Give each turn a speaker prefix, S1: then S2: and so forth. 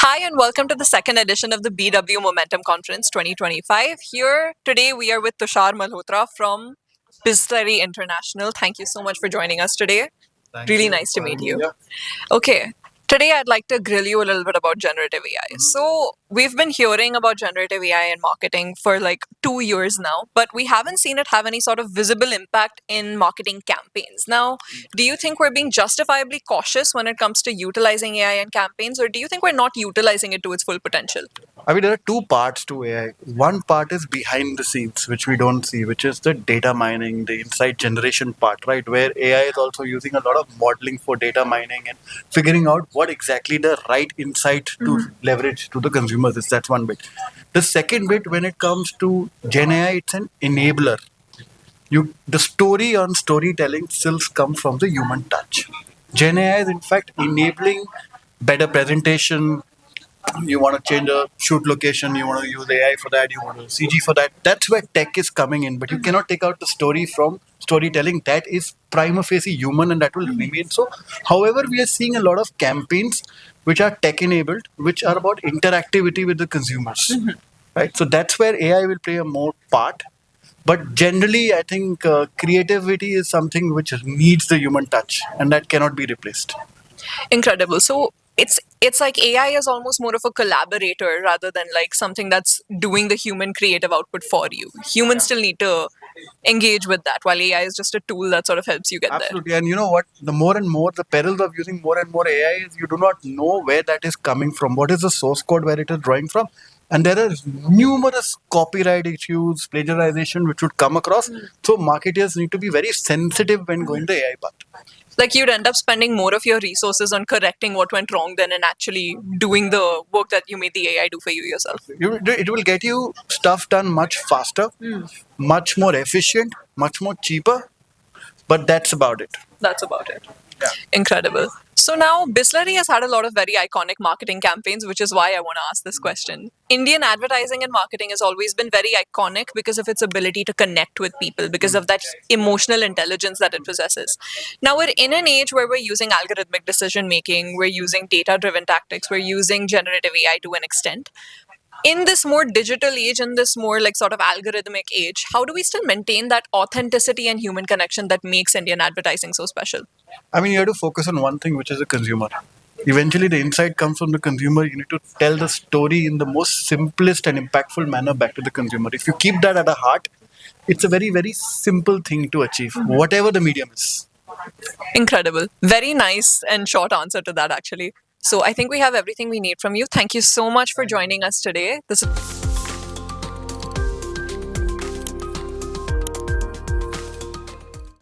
S1: Hi, and welcome to the second edition of the BW Momentum Conference 2025. Here today we are with Tushar Malhotra from Bisleri International. Thank you so much for joining us today. Really nice to meet you. Okay, today I'd like to grill you a little bit about generative AI. So, we've been hearing about generative AI in marketing for like 2 years now, but we haven't seen it have any sort of visible impact in marketing campaigns. Now, do you think we're being justifiably cautious when it comes to utilizing AI in campaigns, or do you think we're not utilizing it to its full potential?
S2: I mean, there are two parts to AI. One part is behind the scenes, which we don't see, which is the data mining, the insight generation part, right? Where AI is also using a lot of modeling for data mining and figuring out what exactly the right insight to leverage to the consumers is. That's one bit. The second bit, when it comes to Gen AI, it's an enabler. The story on storytelling still comes from the human touch. Gen AI is in fact enabling better presentation. You want to change a shoot location, you want to use AI for that, you want to CG for that. That's where tech is coming in, but you cannot take out the story from storytelling. That is prima facie human, and that will remain so. However, we are seeing a lot of campaigns which are tech enabled, which are about interactivity with the consumers, right? So that's where AI will play a more part. But generally, I think creativity is something which needs the human touch, and that cannot be replaced.
S1: Incredible. So it's like AI is almost more of a collaborator rather than like something that's doing the human creative output for you. Humans still need to engage with that, while AI is just a tool that sort of helps you get there.
S2: Absolutely. And you know what? The more and more, the perils of using more and more AI is you do not know where that is coming from. What is the source code where it is drawing from? And there are numerous copyright issues, plagiarization, which would come across. So marketers need to be very sensitive when going the AI path.
S1: Like you'd end up spending more of your resources on correcting what went wrong than in actually doing the work that you made the AI do for you yourself.
S2: It will get you stuff done much faster, much more efficient, much more cheaper. But that's about it.
S1: That's about it.
S2: Yeah.
S1: Incredible. So now Bisleri has had a lot of very iconic marketing campaigns, which is why I want to ask this question. Indian advertising and marketing has always been very iconic because of its ability to connect with people, because of that emotional intelligence that it possesses. Now we're in an age where we're using algorithmic decision making, we're using data driven tactics, we're using generative AI to an extent. In this more digital age, in this more like sort of algorithmic age, how do we still maintain that authenticity and human connection that makes Indian advertising so special?
S2: I mean, you have to focus on one thing, which is the consumer. Eventually, the insight comes from the consumer. You need to tell the story in the most simplest and impactful manner back to the consumer. If you keep that at the heart, it's a very, very simple thing to achieve, whatever the medium is.
S1: Incredible. Very nice and short answer to that, actually. So I think we have everything we need from you. Thank you so much for joining us today. This